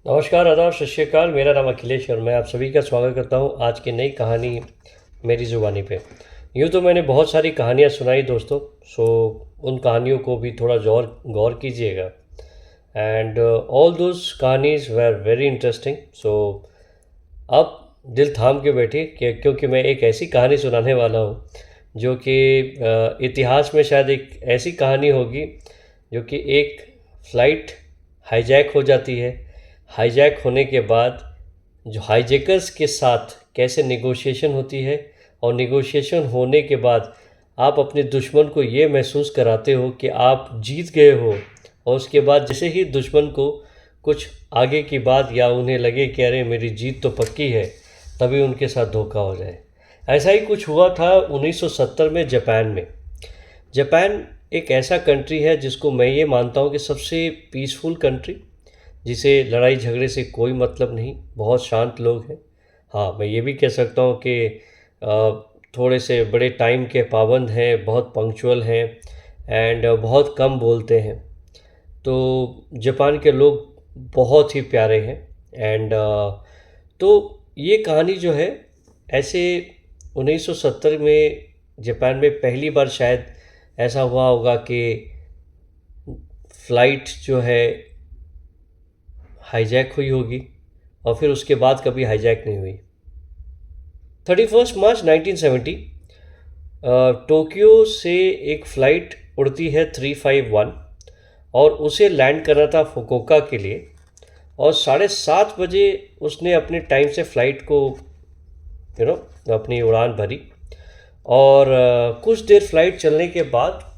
नमस्कार, आदाब, सत श्री अकाल। मेरा नाम अखिलेश और मैं आप सभी का स्वागत करता हूँ आज की नई कहानी मेरी ज़ुबानी पे। यूँ तो मैंने बहुत सारी कहानियाँ सुनाई दोस्तों, सो उन कहानियों को भी थोड़ा गौर गौर कीजिएगा। एंड ऑल दोज कहानीज वेर वेरी इंटरेस्टिंग। सो अब दिल थाम के बैठिए क्योंकि मैं एक ऐसी कहानी सुनाने वाला हूँ जो कि इतिहास में शायद एक ऐसी कहानी होगी जो कि एक फ़्लाइट हाईजैक हो जाती है। हाईजैक होने के बाद जो हाईजैकर्स के साथ कैसे नेगोशिएशन होती है, और नेगोशिएशन होने के बाद आप अपने दुश्मन को ये महसूस कराते हो कि आप जीत गए हो, और उसके बाद जैसे ही दुश्मन को कुछ आगे की बात या उन्हें लगे कि अरे मेरी जीत तो पक्की है, तभी उनके साथ धोखा हो जाए। ऐसा ही कुछ हुआ था 1970 में जापान में। जापान एक ऐसा कंट्री है जिसको मैं ये मानता हूँ कि सबसे पीसफुल कंट्री, जिसे लड़ाई झगड़े से कोई मतलब नहीं, बहुत शांत लोग हैं। हाँ, मैं ये भी कह सकता हूँ कि थोड़े से बड़े टाइम के पाबंद हैं, बहुत पंक्चुअल हैं, एंड बहुत कम बोलते हैं। तो जापान के लोग बहुत ही प्यारे हैं। एंड तो ये कहानी जो है, ऐसे 1970 में जापान में पहली बार शायद ऐसा हुआ होगा कि फ़्लाइट जो है हाईजैक हुई होगी, और फिर उसके बाद कभी हाईजैक नहीं हुई। 31 मार्च 1970 टोक्यो से एक फ़्लाइट उड़ती है 351, और उसे लैंड करना था फुकुओका के लिए। और 7:30 बजे उसने अपने टाइम से फ़्लाइट को अपनी उड़ान भरी। और कुछ देर फ़्लाइट चलने के बाद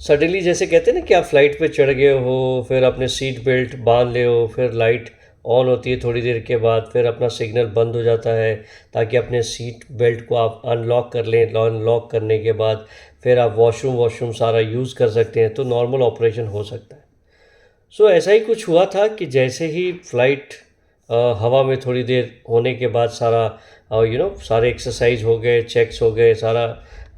सडनली, जैसे कहते हैं ना कि आप फ्लाइट पे चढ़ गए हो, फिर अपने सीट बेल्ट बांध ले हो, फिर लाइट ऑन होती है थोड़ी देर के बाद, फिर अपना सिग्नल बंद हो जाता है ताकि अपने सीट बेल्ट को आप अनलॉक कर लें। अनलॉक करने के बाद फिर आप वॉशरूम सारा यूज़ कर सकते हैं, तो नॉर्मल ऑपरेशन हो सकता है। सो ऐसा ही कुछ हुआ था कि जैसे ही फ़्लाइट हवा में थोड़ी देर होने के बाद सारा सारे एक्सरसाइज हो गए, चेक्स हो गए, सारा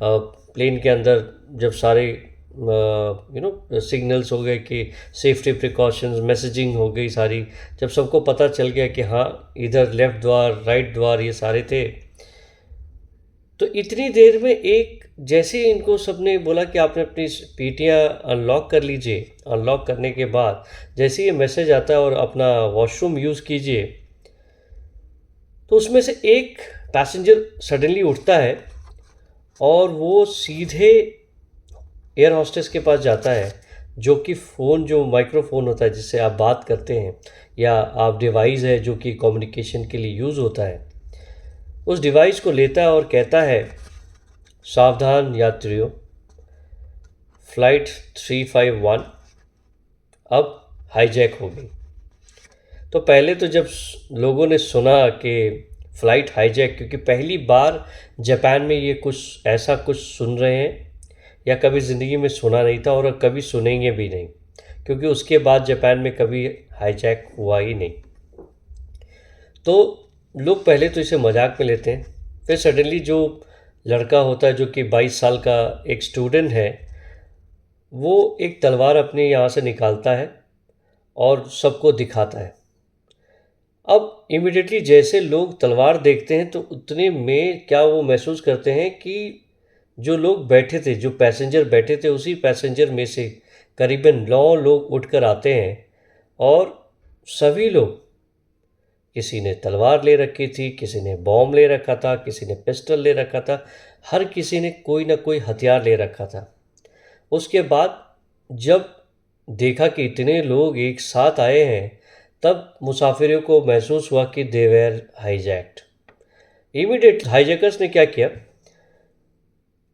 प्लेन के अंदर जब सारे सिग्नल्स हो गए कि सेफ्टी प्रिकॉशंस, मैसेजिंग हो गई सारी, जब सबको पता चल गया कि हाँ इधर लेफ़्ट द्वार, राइट द्वार ये सारे थे, तो इतनी देर में एक जैसे ही इनको सबने बोला कि आपने अपनी पीटियाँ अनलॉक कर लीजिए, अनलॉक करने के बाद जैसे ही ये मैसेज आता है और अपना वॉशरूम यूज़ कीजिए, तो उसमें से एक पैसेंजर सडनली उठता है और वो सीधे एयर होस्टेस के पास जाता है, जो कि फ़ोन, जो माइक्रोफोन होता है जिससे आप बात करते हैं, या आप डिवाइस है जो कि कम्युनिकेशन के लिए यूज़ होता है, उस डिवाइस को लेता है और कहता है, सावधान यात्रियों, फ़्लाइट 351 अब हाईजैक हो गई। तो पहले तो जब लोगों ने सुना कि फ़्लाइट हाईजैक, क्योंकि पहली बार जापान में ये कुछ ऐसा कुछ सुन रहे हैं, या कभी ज़िंदगी में सुना नहीं था और कभी सुनेंगे भी नहीं, क्योंकि उसके बाद जापान में कभी हाईजैक हुआ ही नहीं। तो लोग पहले तो इसे मजाक में लेते हैं, फिर सडनली जो लड़का होता है जो कि 22 साल का एक स्टूडेंट है, वो एक तलवार अपने यहाँ से निकालता है और सबको दिखाता है। अब इमिडिएटली जैसे लोग तलवार देखते हैं, तो उतने में क्या वो महसूस करते हैं कि जो लोग बैठे थे, जो पैसेंजर बैठे थे, उसी पैसेंजर में से करीबन 9 लोग उठकर आते हैं, और सभी लोग, किसी ने तलवार ले रखी थी, किसी ने बॉम्ब ले रखा था, किसी ने पिस्टल ले रखा था, हर किसी ने कोई ना कोई हथियार ले रखा था। उसके बाद जब देखा कि इतने लोग एक साथ आए हैं, तब मुसाफिरों को महसूस हुआ कि they were hijacked. Immediate hijackers ने क्या किया,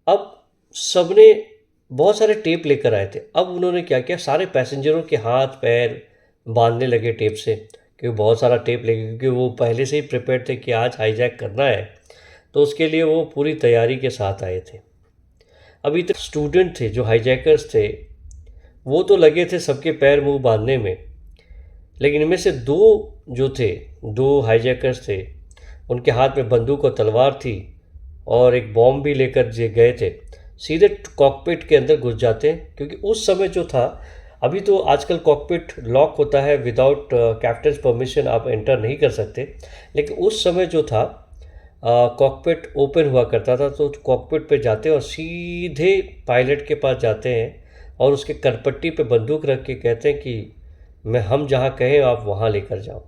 अब सबने बहुत सारे टेप लेकर आए थे। अब उन्होंने क्या किया, सारे पैसेंजरों के हाथ पैर बांधने लगे टेप से, क्योंकि बहुत सारा टेप लेके, क्योंकि वो पहले से ही प्रिपेयर थे कि आज हाईजैक करना है, तो उसके लिए वो पूरी तैयारी के साथ आए थे। अब इतने स्टूडेंट थे जो हाईजैकर्स थे, वो तो लगे थे सबके पैर मुंह बांधने में, लेकिन इनमें से दो जो थे, दो हाईजैकर्स थे, उनके हाथ में बंदूक और तलवार थी, और एक बॉम्ब भी लेकर जे गए थे। सीधे कॉकपिट के अंदर घुस जाते हैं, क्योंकि उस समय जो था, अभी तो आजकल कॉकपिट लॉक होता है, विदाउट कैप्टन परमिशन आप एंटर नहीं कर सकते, लेकिन उस समय जो था कॉकपिट ओपन हुआ करता था, तो कॉकपिट पे जाते और सीधे पायलट के पास जाते हैं और उसके करपट्टी पे बंदूक रख के कहते हैं कि मैं हम जहाँ कहें आप वहाँ लेकर जाओ।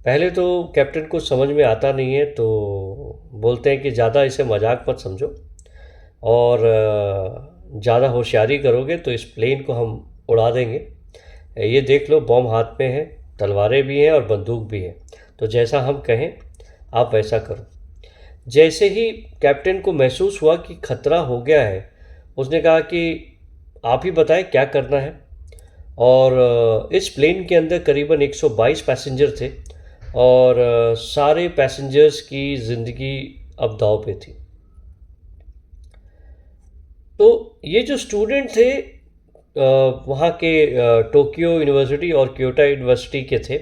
पहले तो कैप्टन को समझ में आता नहीं है, तो बोलते हैं कि ज़्यादा इसे मजाक मत समझो, और ज़्यादा होशियारी करोगे तो इस प्लेन को हम उड़ा देंगे। ये देख लो, बॉम्ब हाथ में है, तलवारें भी हैं और बंदूक भी है, तो जैसा हम कहें आप वैसा करो। जैसे ही कैप्टन को महसूस हुआ कि खतरा हो गया है, उसने कहा कि आप ही बताएं क्या करना है। और इस प्लेन के अंदर करीबन 122 पैसेंजर थे, और सारे पैसेंजर्स की ज़िंदगी अब दांव पे थी। तो ये जो स्टूडेंट थे वहाँ के टोक्यो यूनिवर्सिटी और क्योटो यूनिवर्सिटी के थे,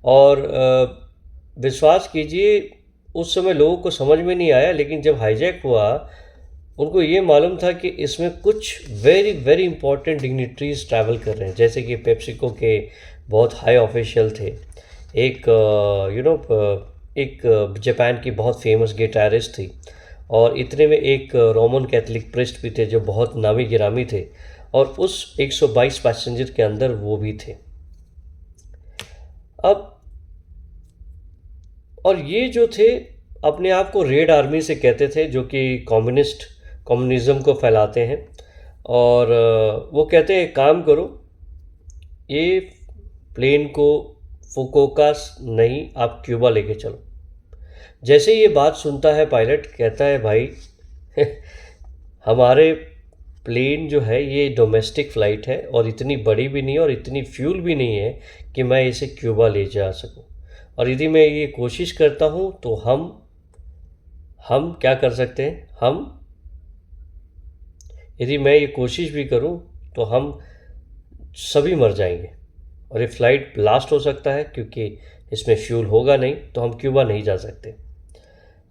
और विश्वास कीजिए उस समय लोगों को समझ में नहीं आया, लेकिन जब हाईजैक हुआ उनको ये मालूम था कि इसमें कुछ very very important dignitaries travel कर रहे हैं, जैसे कि पेप्सिको के बहुत हाई ऑफिशियल थे, एक एक जापान की बहुत फेमस गिटारिस्ट थी, और इतने में एक रोमन कैथलिक प्रिस्ट भी थे जो बहुत नामी गिरामी थे, और उस 122 पैसेंजर के अंदर वो भी थे। अब और ये जो थे अपने आप को रेड आर्मी से कहते थे, जो कि कम्युनिज्म को फैलाते हैं, और वो कहते हैं काम करो, ये प्लेन को फुकुओका नहीं आप क्यूबा लेके चलो। जैसे ये बात सुनता है पायलट, कहता है भाई हमारे प्लेन जो है ये डोमेस्टिक फ़्लाइट है, और इतनी बड़ी भी नहीं है और इतनी फ्यूल भी नहीं है कि मैं इसे क्यूबा ले जा सकूं, और यदि मैं ये कोशिश करता हूं तो हम क्या कर सकते हैं, हम यदि मैं ये कोशिश भी करूं तो हम सभी मर जाएंगे, और ये फ़्लाइट ब्लास्ट हो सकता है क्योंकि इसमें फ्यूल होगा नहीं, तो हम क्यूबा नहीं जा सकते।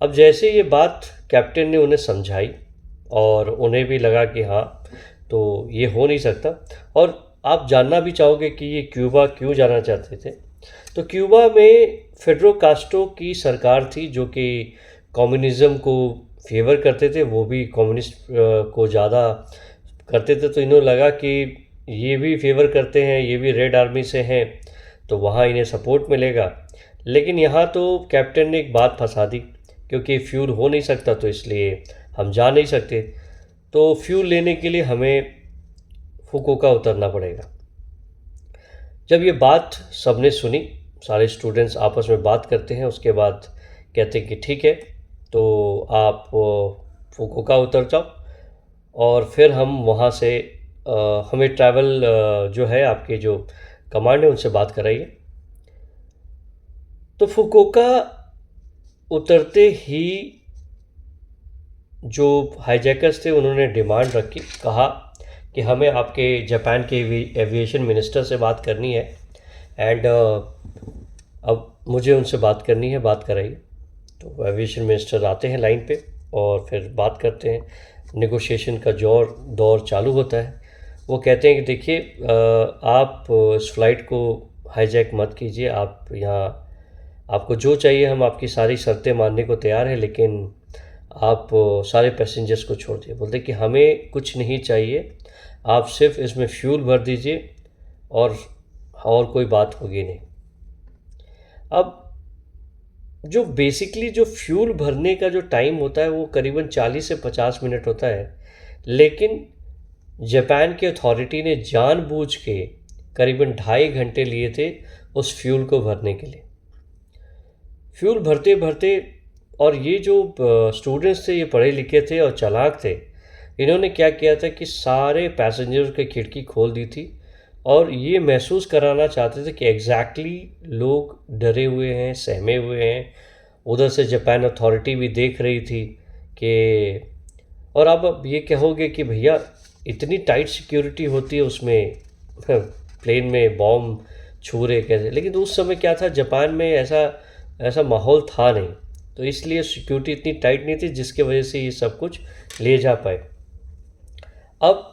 अब जैसे ये बात कैप्टन ने उन्हें समझाई, और उन्हें भी लगा कि हाँ, तो ये हो नहीं सकता। और आप जानना भी चाहोगे कि ये क्यूबा क्यों जाना चाहते थे। तो क्यूबा में फेड्रो कास्ट्रो की सरकार थी, जो कि कम्युनिज़्म को फेवर करते थे, वो भी कम्युनिस्ट को ज़्यादा करते थे, तो इन्हें लगा कि ये भी फेवर करते हैं, ये भी रेड आर्मी से हैं, तो वहाँ इन्हें सपोर्ट मिलेगा। लेकिन यहाँ तो कैप्टन ने एक बात फंसा दी, क्योंकि फ्यूल हो नहीं सकता तो इसलिए हम जा नहीं सकते, तो फ्यूल लेने के लिए हमें फुकुओका उतरना पड़ेगा। जब ये बात सबने सुनी, सारे स्टूडेंट्स आपस में बात करते हैं, उसके बाद कहते हैं कि ठीक है, तो आप फुकुओका उतर जाओ, और फिर हम वहाँ से हमें ट्रैवल जो है आपके जो कमांड है उनसे बात कराइए। तो फुकुओका उतरते ही जो हाईजैकर्स थे उन्होंने डिमांड रखी, कहा कि हमें आपके जापान के एविएशन मिनिस्टर से बात करनी है, एंड अब मुझे उनसे बात करनी है, बात कराइए। तो एविएशन मिनिस्टर आते हैं लाइन पे, और फिर बात करते हैं, नेगोशिएशन का दौर चालू होता है। वो कहते हैं कि देखिए आप इस फ्लाइट को हाईजैक मत कीजिए, आप यहाँ आपको जो चाहिए हम आपकी सारी शर्तें मानने को तैयार हैं, लेकिन आप सारे पैसेंजर्स को छोड़ दिए। बोलते कि हमें कुछ नहीं चाहिए, आप सिर्फ इसमें फ्यूल भर दीजिए, और कोई बात होगी नहीं। अब जो बेसिकली जो फ्यूल भरने का जो टाइम होता है वो करीबन 40 से 50 मिनट होता है, लेकिन जापान की अथॉरिटी ने जानबूझ के करीबन 2.5 घंटे लिए थे उस फ्यूल को भरने के लिए। फ्यूल भरते भरते, और ये जो स्टूडेंट्स थे ये पढ़े लिखे थे और चालाक थे, इन्होंने क्या किया था कि सारे पैसेंजर की खिड़की खोल दी थी, और ये महसूस कराना चाहते थे कि एग्जैक्टली लोग डरे हुए हैं, सहमे हुए हैं। उधर से जापान अथॉरिटी भी देख रही थी कि, और अब ये कहोगे कि भैया इतनी टाइट सिक्योरिटी होती है उसमें, प्लेन में बॉम्ब छू रहे कैसे, लेकिन उस समय क्या था, जापान में ऐसा माहौल था नहीं, तो इसलिए सिक्योरिटी इतनी टाइट नहीं थी, जिसके वजह से ये सब कुछ ले जा पाए। अब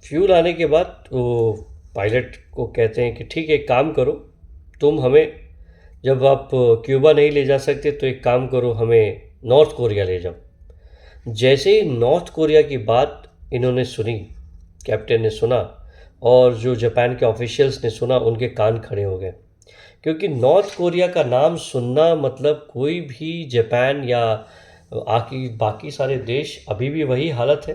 फ्यूल आने के बाद वो पायलट को कहते हैं कि ठीक है, एक काम करो, तुम हमें, जब आप क्यूबा नहीं ले जा सकते तो एक काम करो, हमें नॉर्थ कोरिया ले जाओ। जैसे ही नॉर्थ कोरिया की बात इन्होंने सुनी, कैप्टन ने सुना और जो जापान के ऑफिशियल्स ने सुना, उनके कान खड़े हो गए। क्योंकि नॉर्थ कोरिया का नाम सुनना मतलब कोई भी जापान या आकी बाकी सारे देश, अभी भी वही हालत है।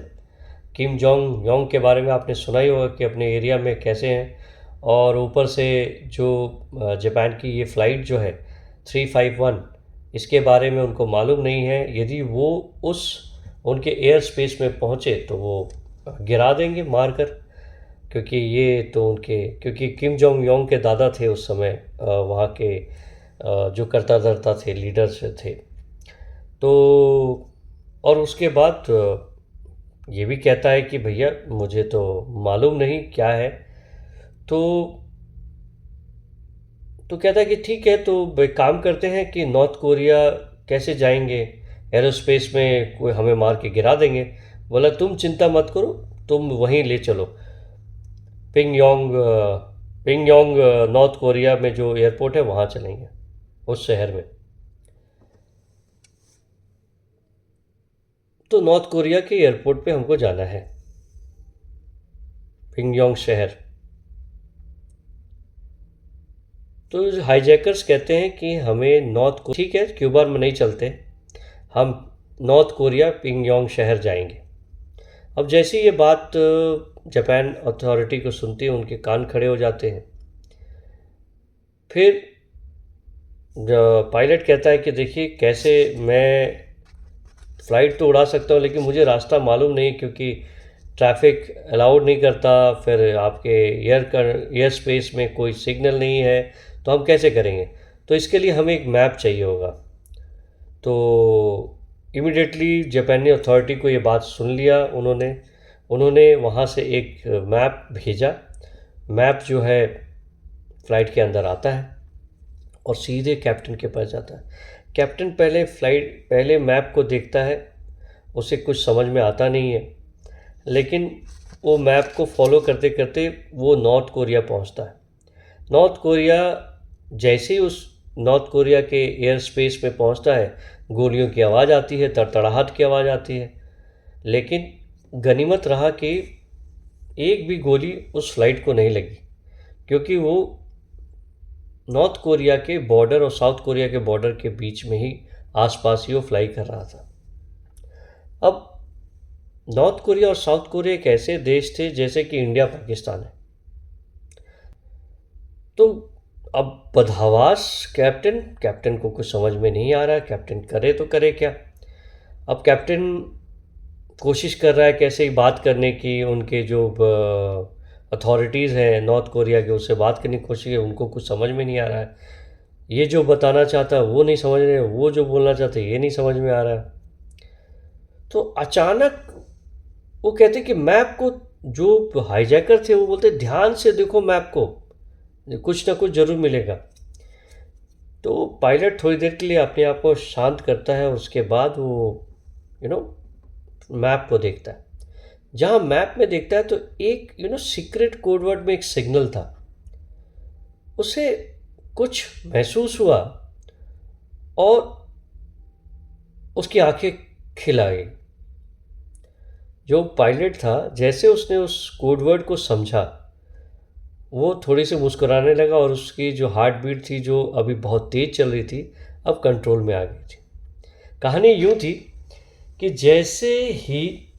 किम जोंग योंग के बारे में आपने सुना ही होगा कि अपने एरिया में कैसे हैं। और ऊपर से जो जापान की ये फ़्लाइट जो है 351, इसके बारे में उनको मालूम नहीं है। यदि वो उस उनके एयर स्पेस में पहुँचे तो वो गिरा देंगे मार कर। क्योंकि ये तो उनके, क्योंकि किम जोंग योंग के दादा थे उस समय वहाँ के जो करता धरता थे, लीडर्स थे। तो और उसके बाद ये भी कहता है कि भैया मुझे तो मालूम नहीं क्या है। तो कहता है कि ठीक है, तो एक काम करते हैं कि नॉर्थ कोरिया कैसे जाएंगे, एरोस्पेस में कोई हमें मार के गिरा देंगे। बोला तुम चिंता मत करो, तुम वहीं ले चलो, पिंगयोंग पिंगयोंग नॉर्थ कोरिया में जो एयरपोर्ट है वहाँ चलेंगे, उस शहर में। तो नॉर्थ कोरिया के एयरपोर्ट पे हमको जाना है, पिंगयोंग शहर। तो हाईजैकर्स कहते हैं कि हमें ठीक है, क्यूबा में नहीं चलते, हम नॉर्थ कोरिया पिंगयोंग शहर जाएंगे। अब जैसे ये बात जापान अथॉरिटी को सुनती है, उनके कान खड़े हो जाते हैं। फिर पायलट कहता है कि देखिए, कैसे मैं फ़्लाइट तो उड़ा सकता हूँ लेकिन मुझे रास्ता मालूम नहीं, क्योंकि ट्रैफिक अलाउड नहीं करता, फिर आपके एयर स्पेस में कोई सिग्नल नहीं है, तो हम कैसे करेंगे। तो इसके लिए हमें एक मैप चाहिए होगा। तो इमिडिएटली जापानी अथॉरिटी को ये बात सुन लिया उन्होंने वहाँ से एक मैप भेजा। मैप जो है फ़्लाइट के अंदर आता है और सीधे कैप्टन के पास जाता है। कैप्टन पहले मैप को देखता है, उसे कुछ समझ में आता नहीं है, लेकिन वो मैप को फॉलो करते करते वो नॉर्थ कोरिया पहुंचता है। नॉर्थ कोरिया, जैसे ही उस नॉर्थ कोरिया के एयर स्पेस में पहुंचता है, गोलियों की आवाज़ आती है, तड़तड़ाहट की आवाज़ आती है। लेकिन गनीमत रहा कि एक भी गोली उस फ्लाइट को नहीं लगी, क्योंकि वो नॉर्थ कोरिया के बॉर्डर और साउथ कोरिया के बॉर्डर के बीच में ही आसपास ही वो फ्लाई कर रहा था। अब नॉर्थ कोरिया और साउथ कोरिया एक ऐसे देश थे जैसे कि इंडिया पाकिस्तान है। तो अब बदहवास कैप्टन को कुछ समझ में नहीं आ रहा है, कैप्टन करे तो करे क्या। अब कैप्टन कोशिश कर रहा है कैसे ही बात करने की, उनके जो अथॉरिटीज़ हैं नॉर्थ कोरिया के, उससे बात करने की कोशिश है, उनको कुछ समझ में नहीं आ रहा है। ये जो बताना चाहता है वो नहीं समझ रहे, वो जो बोलना चाहते ये नहीं समझ में आ रहा है। तो अचानक वो कहते कि मैप को, जो हाईजैकर थे वो बोलते ध्यान से देखो मैप को, कुछ ना कुछ ज़रूर मिलेगा। तो पायलट थोड़ी देर के लिए अपने आप को शांत करता है, उसके बाद वो मैप को देखता है। जहाँ मैप में देखता है तो एक सीक्रेट कोडवर्ड में एक सिग्नल था। उसे कुछ महसूस हुआ और उसकी आंखें खिल आई। जो पायलट था, जैसे उसने उस कोडवर्ड को समझा, वो थोड़ी सी मुस्कुराने लगा और उसकी जो हार्ट बीट थी, जो अभी बहुत तेज़ चल रही थी, अब कंट्रोल में आ गई थी। कहानी यूँ थी कि जैसे ही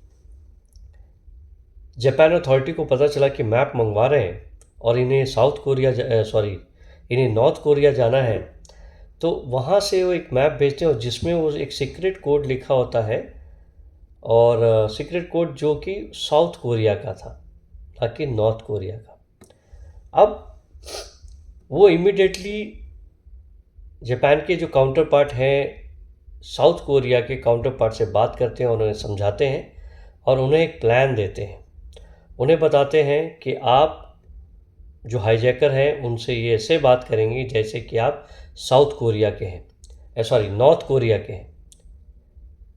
जापान अथॉरिटी को पता चला कि मैप मंगवा रहे हैं और इन्हें इन्हें नॉर्थ कोरिया जाना है, तो वहाँ से वो एक मैप भेजते हैं और जिसमें वो एक सीक्रेट कोड लिखा होता है, और सीक्रेट कोड जो कि साउथ कोरिया का था, ना कि नॉर्थ कोरिया का। अब वो इमीडिएटली जापान के जो काउंटर पार्ट हैं, साउथ कोरिया के काउंटर पार्ट से बात करते हैं और उन्हें समझाते हैं और उन्हें एक प्लान देते हैं। उन्हें बताते हैं कि आप जो हाईजैकर हैं उनसे ये ऐसे बात करेंगे जैसे कि आप साउथ कोरिया के हैं, नॉर्थ कोरिया के हैं।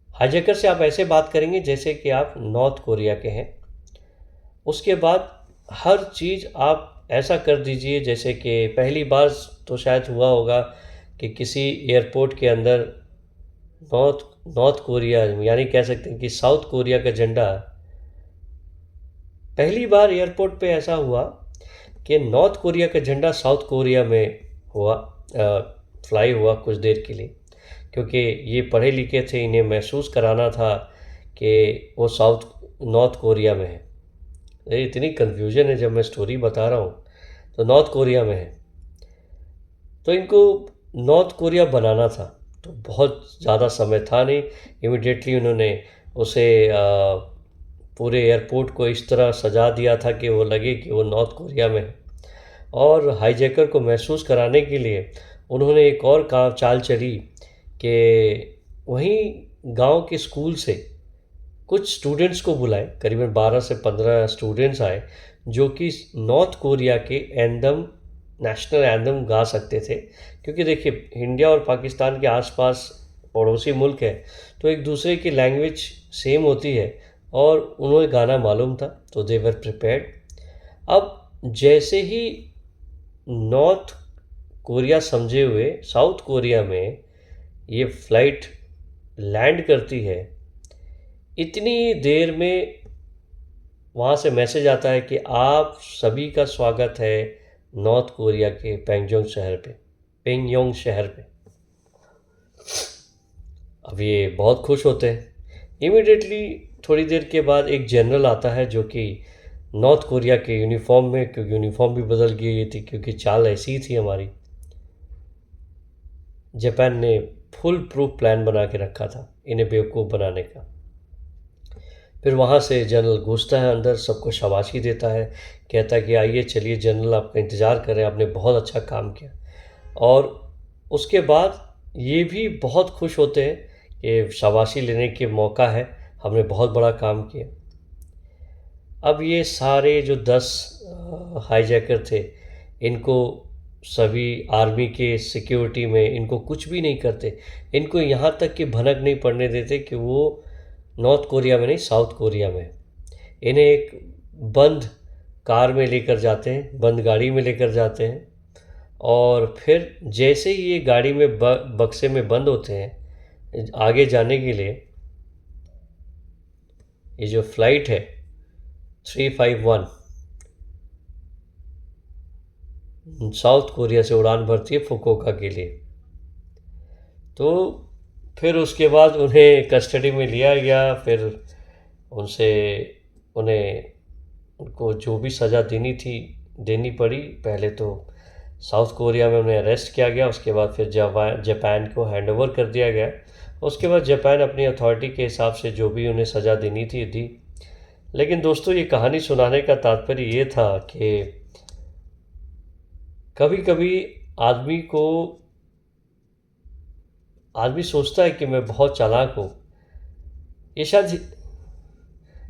हाईजैकर से आप ऐसे बात करेंगे जैसे कि आप नॉर्थ कोरिया के हैं। उसके बाद हर चीज़ आप ऐसा कर दीजिए जैसे कि पहली बार तो शायद हुआ होगा कि किसी एयरपोर्ट के अंदर नॉर्थ नॉर्थ कोरिया, यानी कह सकते हैं कि साउथ कोरिया का झंडा, पहली बार एयरपोर्ट पे ऐसा हुआ कि नॉर्थ कोरिया का झंडा साउथ कोरिया में हुआ, फ्लाई हुआ कुछ देर के लिए, क्योंकि ये पढ़े लिखे थे, इन्हें महसूस कराना था कि वो साउथ नॉर्थ कोरिया में है। ये इतनी कन्फ्यूजन है जब मैं स्टोरी बता रहा हूँ, तो नॉर्थ कोरिया में है, तो इनको नॉर्थ कोरिया बनाना था, तो बहुत ज़्यादा समय था नहीं। इमिडिएटली उन्होंने उसे पूरे एयरपोर्ट को इस तरह सजा दिया था कि वो लगे कि वो नॉर्थ कोरिया में है। और हाईजैकर को महसूस कराने के लिए उन्होंने एक और काम चाल चली कि वहीं गांव के स्कूल से कुछ स्टूडेंट्स को बुलाए, करीबन 12 से 15 स्टूडेंट्स आए जो कि नॉर्थ कोरिया के एंथम, नेशनल एंथम गा सकते थे। क्योंकि देखिए, इंडिया और पाकिस्तान के आसपास पड़ोसी मुल्क है, तो एक दूसरे की लैंग्वेज सेम होती है और उन्हें गाना मालूम था, तो दे वर प्रिपेयर्ड। अब जैसे ही नॉर्थ कोरिया समझे हुए साउथ कोरिया में ये फ्लाइट लैंड करती है, इतनी देर में वहाँ से मैसेज आता है कि आप सभी का स्वागत है नॉर्थ कोरिया के पेंगयोंग शहर पे। अब ये बहुत खुश होते हैं। इमिडिएटली थोड़ी देर के बाद एक जनरल आता है जो कि नॉर्थ कोरिया के यूनिफॉर्म में, क्योंकि यूनिफॉर्म भी बदल गई थी, क्योंकि चाल ऐसी ही थी हमारी, जापान ने फुल प्रूफ प्लान बना के रखा था इन्हें बेवकूफ़ बनाने का। फिर वहाँ से जनरल घुसता है अंदर, सबको शाबाशी देता है, कहता है कि आइए चलिए जनरल, आपका इंतज़ार कर रहे हैं, आपने बहुत अच्छा काम किया। और उसके बाद ये भी बहुत खुश होते हैं कि शाबाशी लेने के मौका है, हमने बहुत बड़ा काम किया। अब ये सारे जो 10 हाईजैकर थे, इनको सभी आर्मी के सिक्योरिटी में इनको कुछ भी नहीं करते, इनको यहाँ तक कि भनक नहीं पड़ने देते कि वो नॉर्थ कोरिया में नहीं, साउथ कोरिया में। इन्हें एक बंद कार में लेकर जाते हैं, बंद गाड़ी में लेकर जाते हैं, और फिर जैसे ही ये गाड़ी में बक्से में बंद होते हैं आगे जाने के लिए, ये जो फ्लाइट है 351 साउथ कोरिया से उड़ान भरती है फुकुओका के लिए। तो फिर उसके बाद उन्हें कस्टडी में लिया गया, फिर उनको जो भी सज़ा देनी थी देनी पड़ी। पहले तो साउथ कोरिया में उन्हें अरेस्ट किया गया, उसके बाद फिर जापान को हैंडओवर कर दिया गया। उसके बाद जापान अपनी अथॉरिटी के हिसाब से जो भी उन्हें सज़ा देनी थी दी। लेकिन दोस्तों, ये कहानी सुनाने का तात्पर्य ये था कि कभी कभी आदमी सोचता है कि मैं बहुत चालाक हूँ। ये शायद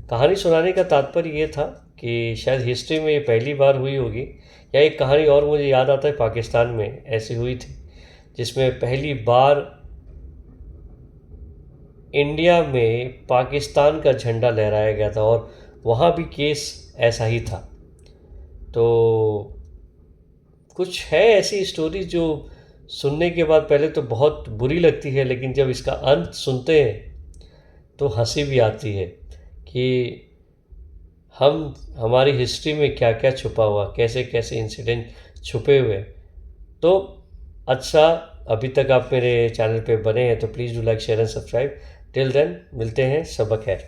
कहानी सुनाने का तात्पर्य ये था कि शायद हिस्ट्री में ये पहली बार हुई होगी, या एक कहानी और मुझे याद आता है पाकिस्तान में ऐसी हुई थी, जिसमें पहली बार इंडिया में पाकिस्तान का झंडा लहराया गया था, और वहाँ भी केस ऐसा ही था। तो कुछ है ऐसी स्टोरी जो सुनने के बाद पहले तो बहुत बुरी लगती है, लेकिन जब इसका अंत सुनते हैं तो हंसी भी आती है कि हमारी हिस्ट्री में क्या क्या छुपा हुआ, कैसे कैसे इंसिडेंट छुपे हुए। तो अच्छा, अभी तक आप मेरे चैनल पे बने हैं तो please do like, share and subscribe. Till then मिलते हैं, सब खैर।